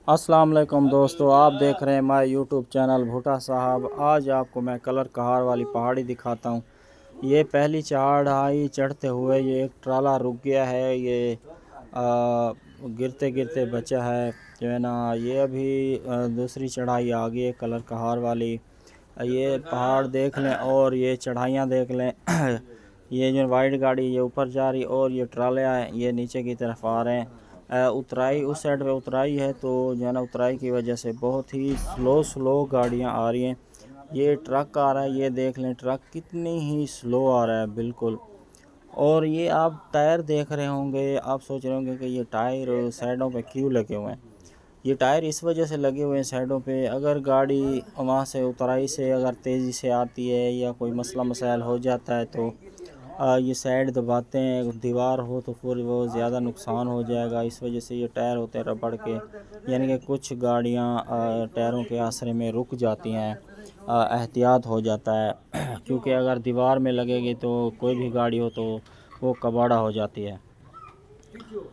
अस्सलाम वालेकुम दोस्तों, आप देख रहे हैं हमारे यूट्यूब चैनल भुट्टा साहब। आज आपको मैं कलर कहार वाली पहाड़ी दिखाता हूँ। ये पहली चढ़ाई चढ़ते हुए ये एक ट्राला रुक गया है। ये गिरते गिरते बचा है जो है ना। ये अभी दूसरी चढ़ाई आ गई है कलर कहार वाली। ये पहाड़ देख लें और ये चढ़ाइयाँ देख लें। ये जो वाइट गाड़ी ये ऊपर जा रही और ये ट्राले हैं ये नीचे की तरफ आ रहे हैं। उतराई उस साइड पे उतराई है तो जो है ना उतराई की वजह से बहुत ही स्लो गाड़ियां आ रही हैं। ये ट्रक आ रहा है, ये देख लें ट्रक कितनी ही स्लो आ रहा है बिल्कुल। और ये आप टायर देख रहे होंगे, आप सोच रहे होंगे कि ये टायर साइडों पे क्यों लगे हुए हैं। ये टायर इस वजह से लगे हुए हैं साइडों पे, अगर गाड़ी वहाँ से उतराई से अगर तेज़ी से आती है या कोई मसला मसाइल हो जाता है तो ये साइड दबाते हैं, दीवार हो तो फिर वो ज़्यादा नुकसान हो जाएगा। इस वजह से ये टायर होते हैं रबड़ के, यानी कि कुछ गाड़ियाँ टायरों के आसरे में रुक जाती हैं, एहतियात हो जाता है। क्योंकि अगर दीवार में लगेगी तो कोई भी गाड़ी हो तो वो कबाड़ा हो जाती है।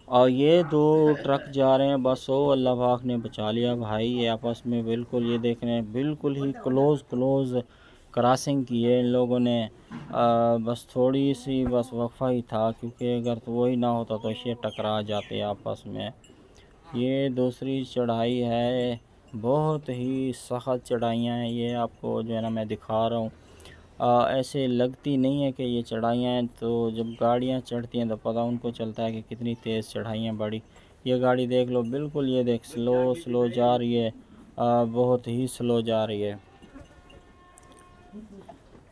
और ये दो ट्रक जा रहे हैं, बस वो अल्लाह पाक ने बचा लिया भाई। ये आपस में बिल्कुल ये देख रहे हैं, बिल्कुल ही क्लोज क्रॉसिंग की है इन लोगों ने। बस थोड़ी सी बस वक्फा ही था, क्योंकि अगर तो वही ना होता तो ये टकरा जाते आपस में। ये दूसरी चढ़ाई है, बहुत ही सख्त चढ़ाइयाँ हैं ये, आपको जो है ना मैं दिखा रहा हूँ। ऐसे लगती नहीं है कि ये चढ़ाइयाँ हैं, तो जब गाड़ियाँ चढ़ती हैं तो पता उनको चलता है कि कितनी तेज़ चढ़ाइयाँ बड़ी। ये गाड़ी देख लो बिल्कुल, ये देख स्लो जा रही है, बहुत ही स्लो जा रही है,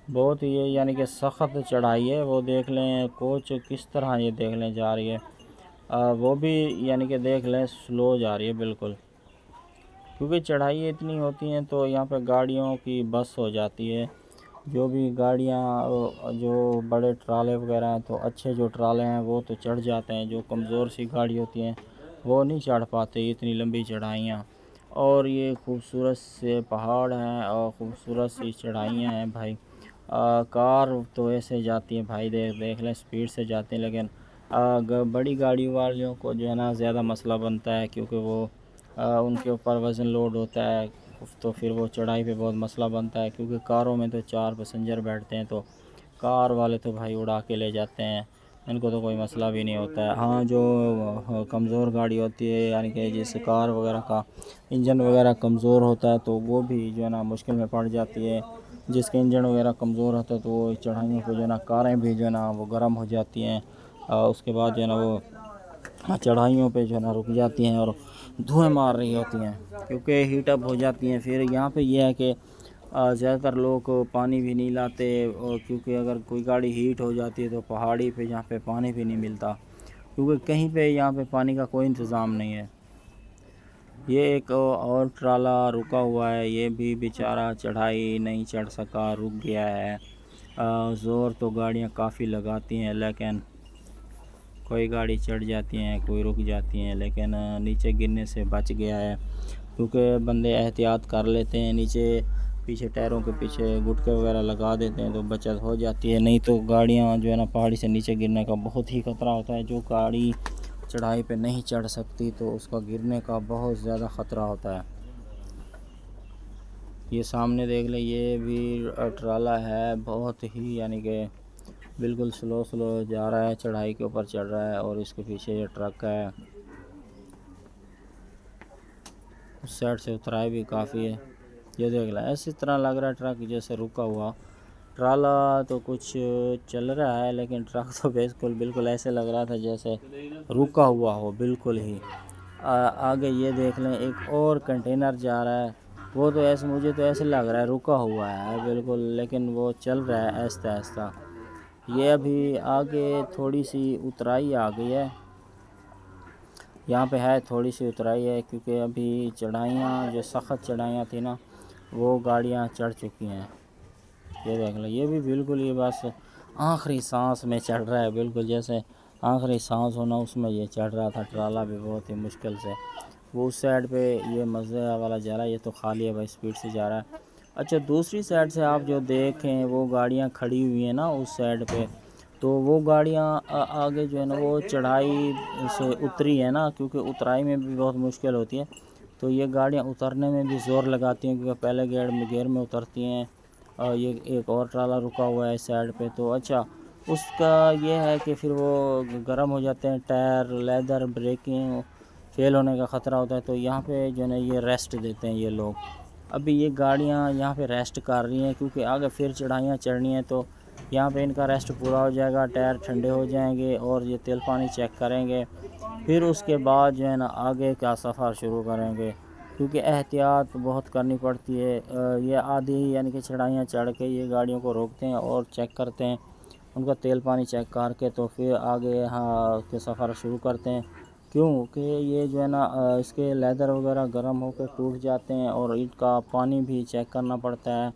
बहुत ही यानी कि सख्त चढ़ाई है। वो देख लें कोच किस तरह ये देख लें जा रही है, वो भी यानी कि देख लें स्लो जा रही है बिल्कुल। क्योंकि चढ़ाई इतनी होती हैं तो यहाँ पे गाड़ियों की बस हो जाती है। जो भी गाड़ियाँ जो बड़े ट्राले वगैरह हैं तो अच्छे जो ट्राले हैं वो तो चढ़ जाते हैं, जो कमज़ोर सी गाड़ी होती हैं वो नहीं चढ़ पाते इतनी लंबी चढ़ाइयाँ। और ये खूबसूरत से पहाड़ हैं और ख़ूबसूरत सी चढ़ाइयाँ हैं भाई। कार तो ऐसे जाती है भाई, देख लें स्पीड से जाते हैं, लेकिन बड़ी गाड़ी वालों को जो है ना ज़्यादा मसला बनता है, क्योंकि वो उनके ऊपर वज़न लोड होता है तो फिर वो चढ़ाई पे बहुत मसला बनता है। क्योंकि कारों में तो 4 पैसेंजर बैठते हैं तो कार वाले तो भाई उड़ा के ले जाते हैं, इनको तो कोई मसला भी नहीं होता है। हाँ, जो कमज़ोर गाड़ी होती है यानी कि जैसे कार वगैरह का इंजन वगैरह कमज़ोर होता है तो वो भी जो है ना मुश्किल में पड़ जाती है। जिसके इंजन वगैरह कमज़ोर होता है तो वो चढ़ाइयों पे जो है ना कारें भी जो है ना वो गर्म हो जाती हैं, उसके बाद जो है ना वो चढ़ाइयों पे जो है ना रुक जाती हैं और धुएं मार रही होती हैं, क्योंकि हीट अप हो जाती हैं। फिर यहाँ पे ये है कि ज़्यादातर लोग पानी भी नहीं लाते, और क्योंकि अगर कोई गाड़ी हीट हो जाती है तो पहाड़ी पे यहाँ पे पानी भी नहीं मिलता, क्योंकि कहीं पे यहाँ पे पानी का कोई इंतज़ाम नहीं है। ये एक और ट्राला रुका हुआ है, ये भी बेचारा चढ़ाई नहीं चढ़ सका, रुक गया है। ज़ोर तो गाड़ियाँ काफ़ी लगाती हैं, लेकिन कोई गाड़ी चढ़ जाती हैं कोई रुक जाती हैं, लेकिन नीचे गिरने से बच गया है। क्योंकि बंदे एहतियात कर लेते हैं, नीचे पीछे टायरों के पीछे गुटके वगैरह लगा देते हैं तो बचत हो जाती है। नहीं तो गाड़ियाँ जो है ना पहाड़ी से नीचे गिरने का बहुत ही ख़तरा होता है। जो गाड़ी चढ़ाई पे नहीं चढ़ सकती तो उसका गिरने का बहुत ज़्यादा ख़तरा होता है। ये सामने देख लें, ये भी ट्राला है, बहुत ही यानी कि बिल्कुल स्लो जा रहा है, चढ़ाई के ऊपर चढ़ रहा है। और इसके पीछे ये ट्रक है, उस साइड से उतराई भी काफ़ी है। ये देख लें, ऐसी तरह लग रहा है ट्रक जैसे रुका हुआ। ट्राला तो कुछ चल रहा है, लेकिन ट्रक तो बिल्कुल ऐसे लग रहा था जैसे रुका हुआ हो बिल्कुल ही। आगे ये देख लें, एक और कंटेनर जा रहा है, वो तो ऐसे मुझे तो ऐसे लग रहा है रुका हुआ है बिल्कुल, लेकिन वो चल रहा है आहिस्ता आहिस्ता। ये अभी आगे थोड़ी सी उतराई आ गई है, यहाँ पे है थोड़ी सी उतराई है, क्योंकि अभी चढ़ाइयाँ जो सख्त चढ़ाइयाँ थी ना वो गाड़ियाँ चढ़ चुकी हैं। ये देख लो, ये भी बिल्कुल ये बस आखिरी सांस में चढ़ रहा है, बिल्कुल जैसे आखिरी सांस होना उसमें ये चढ़ रहा था। ट्राला भी बहुत ही मुश्किल से, वो उस साइड पे ये मज़े वाला जा रहा है, ये तो खाली है भाई, स्पीड से जा रहा है। अच्छा, दूसरी साइड से आप जो देखें वो गाड़ियाँ खड़ी हुई हैं ना उस साइड पे, तो वो गाड़ियाँ आगे जो है ना वो चढ़ाई से उतरी है ना, क्योंकि उतराई में भी बहुत मुश्किल होती है تو یہ گاڑیاں اترنے میں بھی زور لگاتی ہیں، کیونکہ پہلے گیئر میں اترتی ہیں۔ اور یہ ایک اور ٹرالا رکا ہوا ہے سائڈ پہ، تو اچھا اس کا یہ ہے کہ پھر وہ گرم ہو جاتے ہیں، ٹائر، لیدر، بریکنگ فیل ہونے کا خطرہ ہوتا ہے، تو یہاں پہ جو ہے نا یہ ریسٹ دیتے ہیں یہ لوگ۔ ابھی یہ گاڑیاں یہاں پہ ریسٹ کر رہی ہیں، کیونکہ آگے پھر چڑھائیاں چڑھنی ہیں، تو یہاں پہ ان کا ریسٹ پورا ہو جائے گا، ٹائر ٹھنڈے ہو جائیں گے اور یہ تیل پانی چیک کریں گے، پھر اس کے بعد جو ہے نا آگے کا سفر شروع کریں گے، کیونکہ احتیاط بہت کرنی پڑتی ہے۔ یہ آدھی یعنی کہ چڑھائیاں چڑھ کے یہ گاڑیوں کو روکتے ہیں اور چیک کرتے ہیں ان کا تیل پانی چیک کر کے، تو پھر آگے یہاں کے سفر شروع کرتے ہیں، کیونکہ یہ جو ہے نا اس کے لیدر وغیرہ گرم ہو کے ٹوٹ جاتے ہیں اور ان کا پانی بھی چیک کرنا پڑتا ہے۔